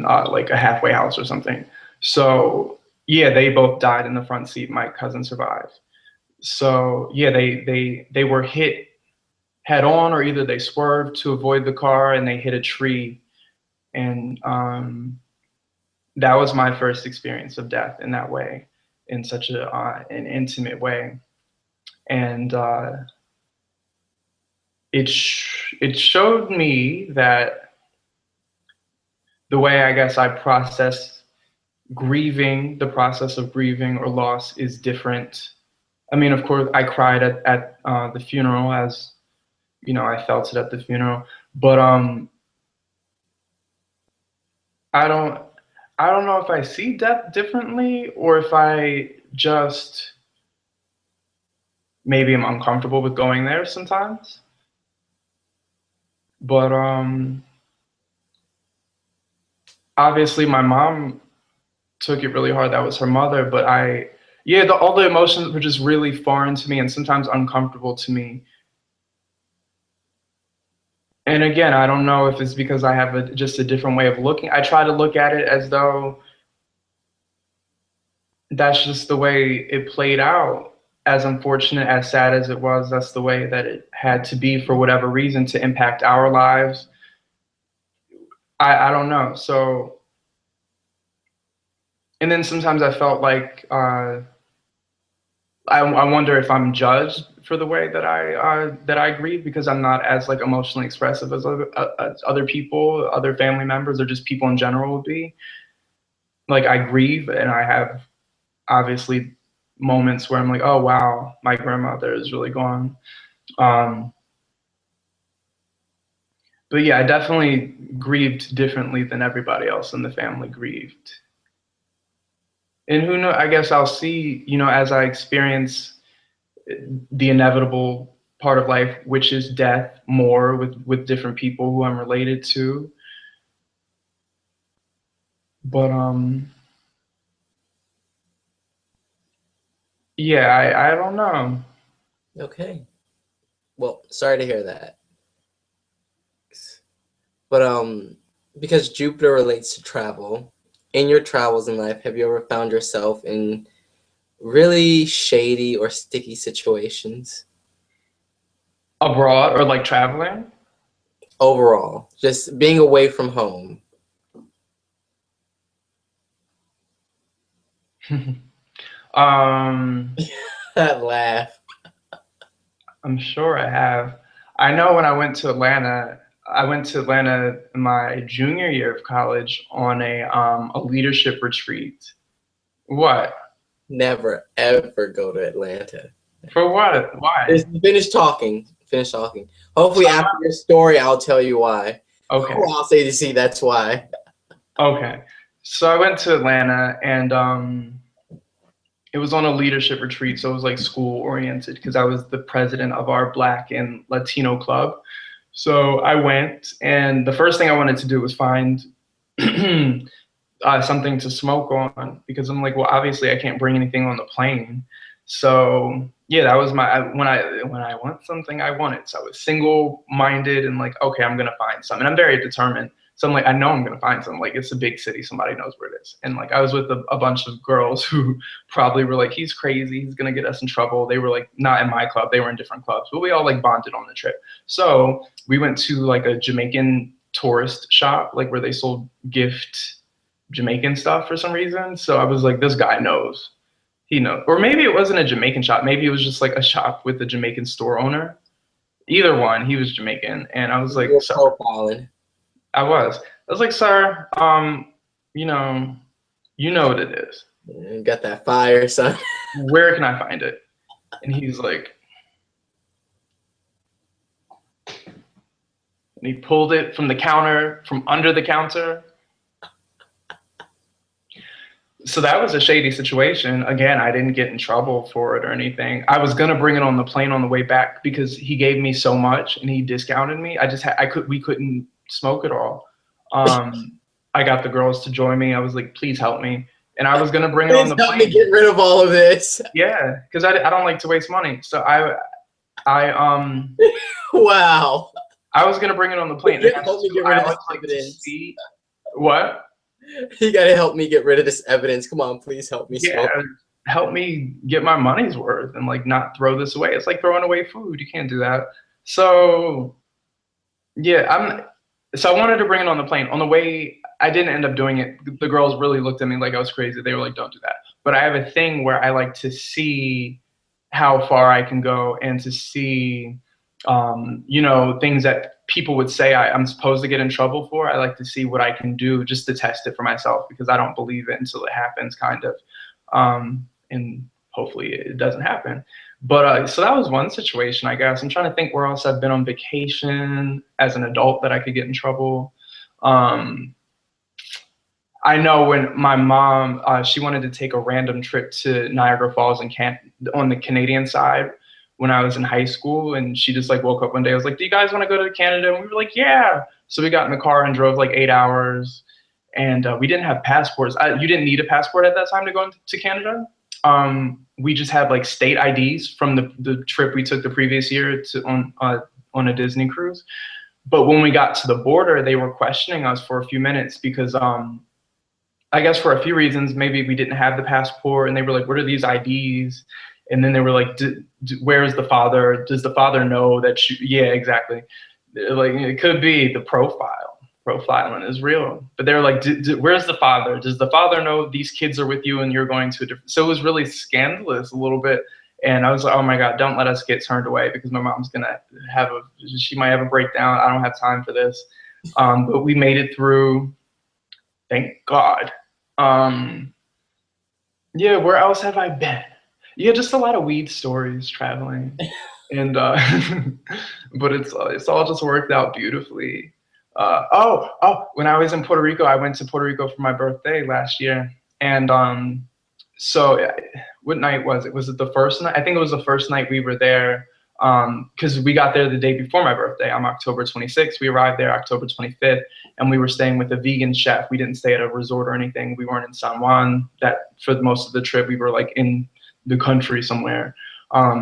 like a halfway house or something. So yeah, they both died in the front seat. My cousin survived. So yeah, they were hit head on, or either they swerved to avoid the car and they hit a tree. And that was my first experience of death in that way, in such an intimate way. And it showed me that the way I guess I process the process of grieving or loss is different I mean, of course, I cried at the funeral, as you know, I felt it at the funeral. But I don't I don't know if I see death differently, or if I just maybe am uncomfortable with going there sometimes. But obviously my mom took it really hard. That was her mother, but yeah, all the emotions were just really foreign to me and sometimes uncomfortable to me. And again, I don't know if it's because I have just a different way of looking. I try to look at it as though that's just the way it played out. As unfortunate, as sad as it was, that's the way that it had to be for whatever reason to impact our lives. I don't know. So, and then sometimes I felt like I wonder if I'm judged for the way that I grieve, because I'm not as like emotionally expressive as other people, other family members, or just people in general would be. Like I grieve, and I have obviously moments where I'm like, oh wow, my grandmother is really gone. Um, but yeah, I definitely grieved differently than everybody else in the family grieved. And who knows? I guess I'll see, you know, as I experience the inevitable part of life, which is death, more with different people who I'm related to. But yeah, I don't know. Okay. Well, sorry to hear that. But because Jupiter relates to travel, in your travels in life, have you ever found yourself in really shady or sticky situations? Abroad or like traveling. Overall, just being away from home. um, That laugh. I'm sure I have. I know when I went to Atlanta my junior year of college on a leadership retreat. What? Never ever go to Atlanta. For what? Why? Just finish talking. Finish talking. Hopefully, So, after your story, I'll tell you why. okay. Or I'll say to see that's why. Okay. So I went to Atlanta, and it was on a leadership retreat, so it was like school oriented because I was the president of our Black and Latino club. So I went, and the first thing I wanted to do was find something to smoke on, because I'm like, well, obviously I can't bring anything on the plane. So yeah, that was when I want something, I want it. So I was single minded and like, okay, I'm gonna find something. I'm very determined. So I'm like, I know I'm gonna find something. Like it's a big city, somebody knows where it is. And like I was with a bunch of girls who probably were like, he's crazy, he's gonna get us in trouble. They were like not in my club, they were in different clubs, but we all like bonded on the trip. So we went to like a Jamaican tourist shop, like where they sold gift Jamaican stuff for some reason. So I was like, this guy knows. He knows. Or maybe it wasn't a Jamaican shop. Maybe it was just like a shop with a Jamaican store owner. Either one, he was Jamaican. And I was You like, were sir, profiling. I was like, sir, you know what it is. You got that fire, son. Where can I find it? And he's like, and he pulled it from the counter, from under the counter. So that was a shady situation. Again, I didn't get in trouble for it or anything. I was gonna bring it on the plane on the way back because he gave me so much and he discounted me. We couldn't smoke it all. I got the girls to join me. I was like, please help me. And I was gonna bring it on Please the help me plane. get rid of all of this. Yeah, because I don't like to waste money. So I Wow. I was gonna bring it on the plane. And Help me get rid I of this always like to evidence. see what? You gotta help me get rid of this evidence. Come on, please help me Yeah, smoke. help me get my money's worth and like not throw this away. It's like throwing away food. You can't do that. So yeah, so I wanted to bring it on the plane. On the way, I didn't end up doing it. The girls really looked at me like I was crazy. They were like, don't do that. But I have a thing where I like to see how far I can go and to see things that people would say I'm supposed to get in trouble for. I like to see what I can do just to test it for myself, because I don't believe it until it happens, kind of. And hopefully it doesn't happen. But so that was one situation, I guess. I'm trying to think where else I've been on vacation as an adult that I could get in trouble. I know when my mom, she wanted to take a random trip to Niagara Falls and on the Canadian side when I was in high school, and she just like woke up one day. I was like, "Do you guys want to go to Canada?" And we were like, "Yeah." So we got in the car and drove like 8 hours, and we didn't have passports. You didn't need a passport at that time to go to Canada. We just had like state IDs from the trip we took the previous year on a Disney cruise. But when we got to the border, they were questioning us for a few minutes because I guess for a few reasons, maybe we didn't have the passport, and they were like, "What are these IDs?" And then they were like, "Where's the father? Does the father know that you?" Yeah, exactly. Like it could be the profiling is real, but they're like, "Where's the father? Does the father know these kids are with you and you're going to a different?" So it was really scandalous a little bit, and I was like, "Oh my God, don't let us get turned away because my mom's gonna she might have a breakdown. I don't have time for this." But we made it through, thank God. Yeah, where else have I been? Yeah, just a lot of weed stories traveling, and but it's all just worked out beautifully. When I was in Puerto Rico, I went to Puerto Rico for my birthday last year, and what night was it? Was it the first night? I think it was the first night we were there, because we got there the day before my birthday. I'm October 26th. We arrived there October 25th, and we were staying with a vegan chef. We didn't stay at a resort or anything. We weren't in San Juan. That for most of the trip, we were like in the country somewhere.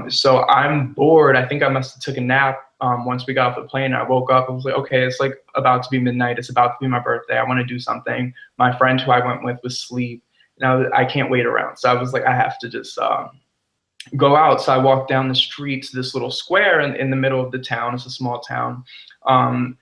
So I'm bored. I think I must have took a nap once we got off the plane. I woke up. I was like, okay, it's like about to be midnight. It's about to be my birthday. I want to do something. My friend who I went with was asleep. Now I can't wait around. So I was like, I have to just go out. So I walked down the street to this little square in the middle of the town. It's a small town. And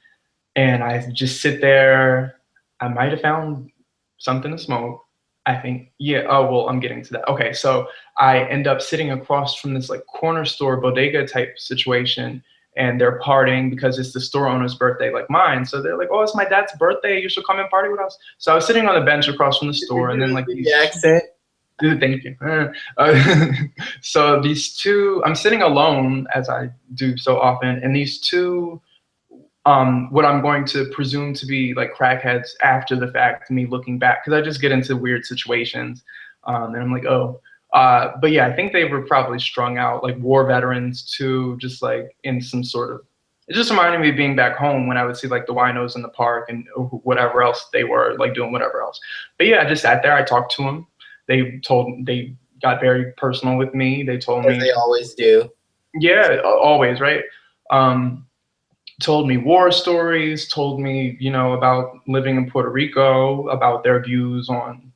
I just sit there. I might have found something to smoke. I think, yeah. Oh, well, I'm getting to that. Okay. So I end up sitting across from this like corner store bodega type situation, and they're partying because it's the store owner's birthday, like mine. So they're like, "Oh, it's my dad's birthday. You should come and party with us." So I was sitting on the bench across from the store, and then like the accent. Dude, thank you. So these two, I'm sitting alone as I do so often, and these two, what I'm going to presume to be like crackheads after the fact, me looking back, because I just get into weird situations, and I'm like, oh, but yeah, I think they were probably strung out, like war veterans too, just like in some sort of. It just reminded me of being back home when I would see like the winos in the park and whatever else they were like doing, whatever else. But yeah, I just sat there. I talked to them. They got very personal with me. They told me, as they always do. Yeah, always, right? Told me war stories, told me, about living in Puerto Rico, about their views on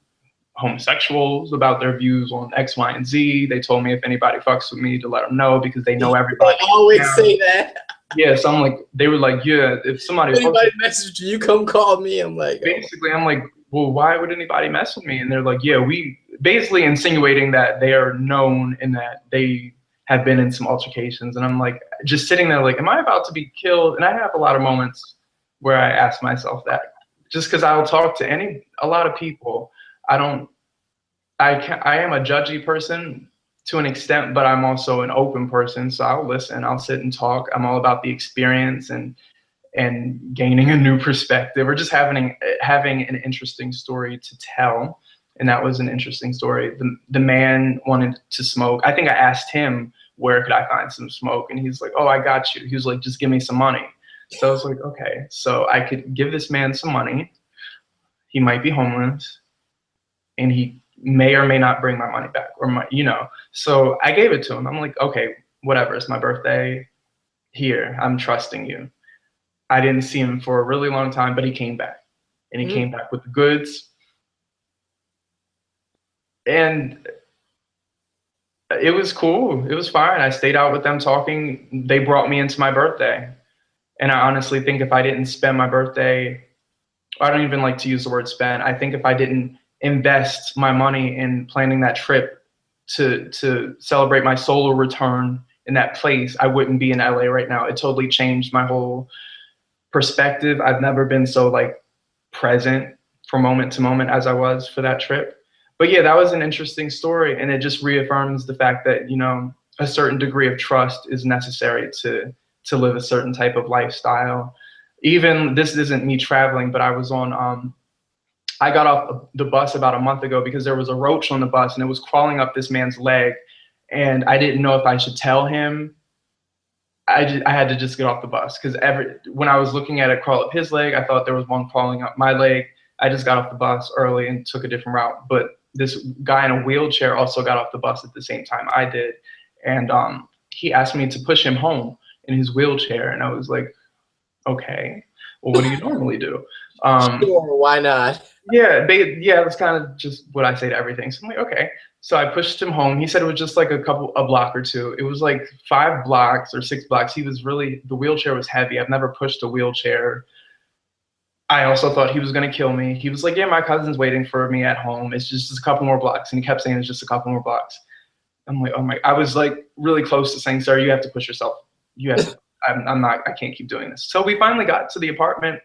homosexuals, about their views on X, Y, and Z. They told me if anybody fucks with me to let them know because they know everybody. They always say that. Yeah, so I'm like, they were like, yeah, if anybody messaged you, come call me. I'm like, basically, I'm like, well, why would anybody mess with me? And they're like, yeah, we basically insinuating that they are known and that they have been in some altercations. And I'm like, just sitting there like, am I about to be killed? And I have a lot of moments where I ask myself that, just because I'll talk to a lot of people. I am a judgy person to an extent, but I'm also an open person. So I'll listen, I'll sit and talk. I'm all about the experience and gaining a new perspective, or just having an interesting story to tell. And that was an interesting story. The man wanted to smoke. I think I asked him, where could I find some smoke? And he's like, oh, I got you. He was like, just give me some money. So I was like, okay, so I could give this man some money. He might be homeless, and he may or may not bring my money back, or so I gave it to him. I'm like, okay, whatever, it's my birthday. Here, I'm trusting you. I didn't see him for a really long time, but he came back, and he came back with the goods. And it was cool. It was fine. I stayed out with them talking. They brought me into my birthday. And I honestly think if I didn't spend my birthday, I don't even like to use the word spend. I think if I didn't invest my money in planning that trip to celebrate my solo return in that place, I wouldn't be in LA right now. It totally changed my whole perspective. I've never been so like present from moment to moment as I was for that trip. but yeah, that was an interesting story, and it just reaffirms the fact that, you know, a certain degree of trust is necessary to live a certain type of lifestyle. Even this isn't me traveling, but I was on I got off the bus about a month ago because there was a roach on the bus and it was crawling up this man's leg, and I didn't know if I should tell him. I had to just get off the bus because when I was looking at it crawl up his leg, I thought there was one crawling up my leg. I just got off the bus early and took a different route. But this guy in a wheelchair also got off the bus at the same time I did, and he asked me to push him home in his wheelchair, and I was like, okay, well, what do you normally do? Sure, why not? Yeah, that's kind of just what I say to everything. So I'm like, okay. So I pushed him home. He said it was just like a block or two. It was like 5 blocks or 6 blocks. The wheelchair was heavy. I've never pushed a wheelchair. I also thought he was going to kill me. He was like, yeah, my cousin's waiting for me at home. It's just a couple more blocks. And he kept saying it's just a couple more blocks. I'm like, oh my, I was like really close to saying, sir, you have to push yourself. You have to, I can't keep doing this. So we finally got to the apartment.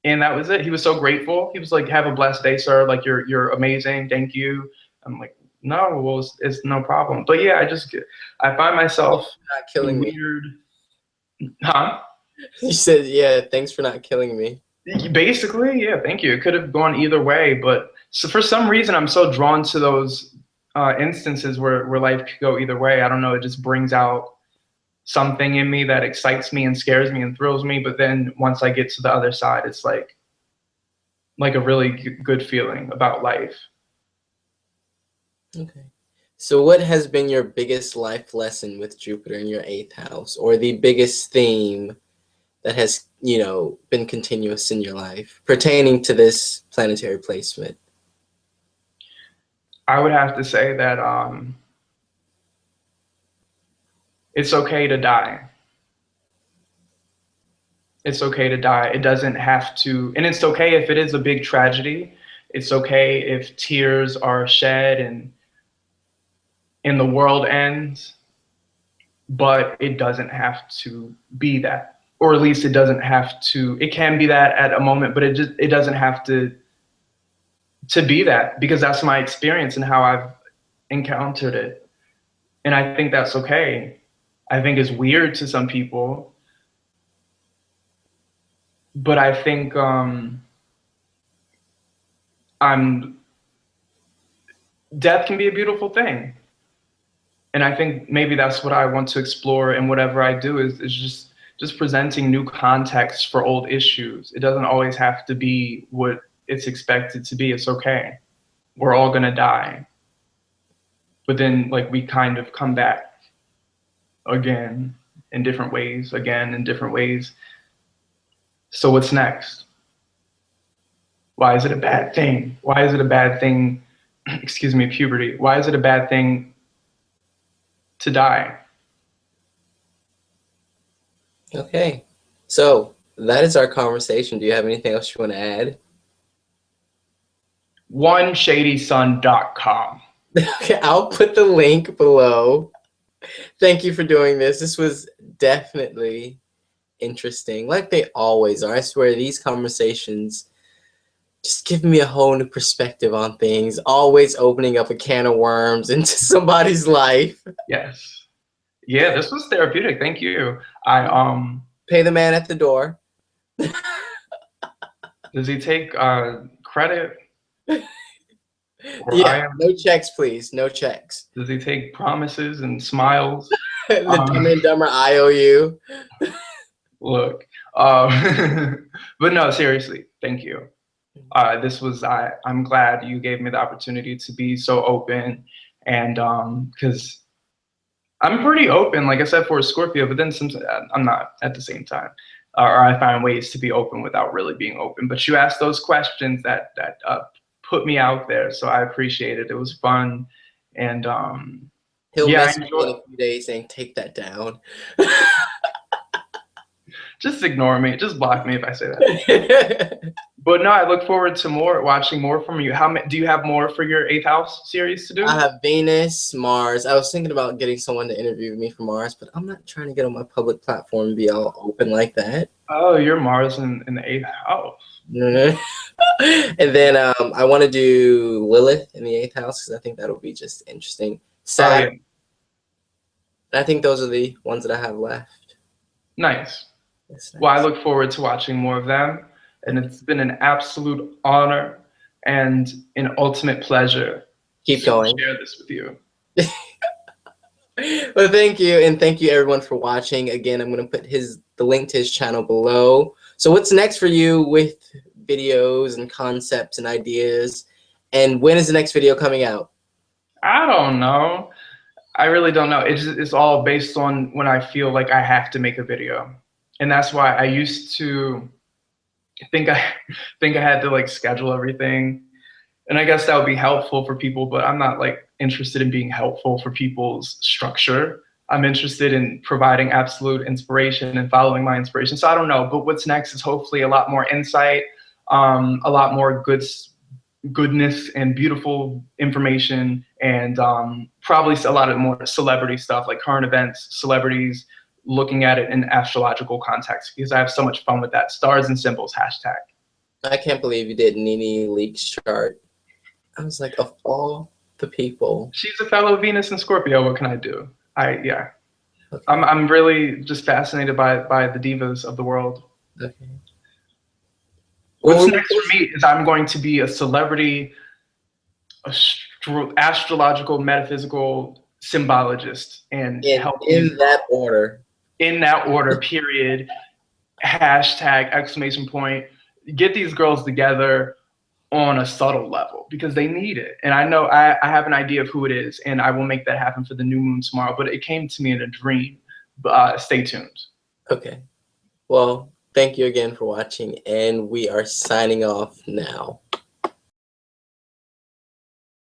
And that was it. He was so grateful. He was like, have a blessed day, sir. Like, you're amazing. Thank you. I'm like, no, well, it's no problem. But yeah, I find myself not killing weird. Huh? You said, yeah, thanks for not killing me. Basically, yeah, thank you. It could have gone either way. But so for some reason, I'm so drawn to those instances where life could go either way. I don't know. It just brings out something in me that excites me and scares me and thrills me. But then once I get to the other side, it's like a really good feeling about life. Okay. So what has been your biggest life lesson with Jupiter in your 8th house, or the biggest theme that has, you know, been continuous in your life pertaining to this planetary placement? I would have to say that it's okay to die. It's okay to die. It doesn't have to, and it's okay if it is a big tragedy. It's okay if tears are shed and the world ends, but it doesn't have to be that. Or at least it doesn't have to, it can be that at a moment, but it doesn't have to be that, because that's my experience and how I've encountered it. And I think that's okay. I think it's weird to some people, but I think death can be a beautiful thing. And I think maybe that's what I want to explore in whatever I do is just presenting new context for old issues. It doesn't always have to be what it's expected to be. It's okay. We're all gonna die. But then like we kind of come back again in different ways, So what's next? Why is it a bad thing? Why is it a bad thing? Excuse me, puberty. Why is it a bad thing to die? Okay. So that is our conversation. Do you have anything else you want to add? OneShadySun.com. Okay, I'll put the link below. Thank you for doing this. This was definitely interesting, like they always are. I swear these conversations just give me a whole new perspective on things, always opening up a can of worms into somebody's life. Yes. Yeah, this was therapeutic. Thank you. I Pay the man at the door. Does he take credit? Yeah, no checks, please. No checks. Does he take promises and smiles? The Dumb and Dumber IOU. Look, but no, seriously, thank you. I'm glad you gave me the opportunity to be so open, and because I'm pretty open, like I said, for a Scorpio, but then sometimes I'm not at the same time, or I find ways to be open without really being open. But you asked those questions that put me out there, so I appreciate it. It was fun, and he'll mess me in a few days saying, "Take that down." Just ignore me. Just block me if I say that. But no, I look forward to watching more from you. Do you have more for your 8th house series to do? I have Venus, Mars. I was thinking about getting someone to interview me for Mars, but I'm not trying to get on my public platform and be all open like that. Oh, you're Mars in the 8th house. And then I want to do Lilith in the 8th house because I think that'll be just interesting. Oh Saturn. yeah, I think those are the ones that I have left. nice. That's Well, I nice. look forward to watching more of them, and it's been an absolute honor and an ultimate pleasure Keep to going. share this with you. Well, thank you, and thank you everyone for watching. Again, I'm going to put the link to his channel below. So what's next for you with videos and concepts and ideas? And when is the next video coming out? I don't know. I really don't know. It's all based on when I feel like I have to make a video, and that's why I used to think I think I had to like schedule everything, and I guess that would be helpful for people. But I'm not like interested in being helpful for people's structure. I'm interested in providing absolute inspiration and following my inspiration. So I don't know, but what's next is hopefully a lot more insight, a lot more goodness and beautiful information, and probably a lot of more celebrity stuff like current events, celebrities, looking at it in astrological context, because I have so much fun with that. Stars and symbols hashtag. I can't believe you did Nene Leakes chart. I was like, of all the people. She's a fellow Venus and Scorpio. What can I do? Yeah. Okay. I'm really just fascinated by the divas of the world. Okay. What's next for me is I'm going to be a celebrity, astrological, metaphysical symbologist, and help in that order. In that order, period. Hashtag exclamation point. Get these girls together on a subtle level because they need it. And I know I have an idea of who it is, and I will make that happen for the new moon tomorrow. But it came to me in a dream. Stay tuned. Okay. Well, thank you again for watching, and we are signing off now.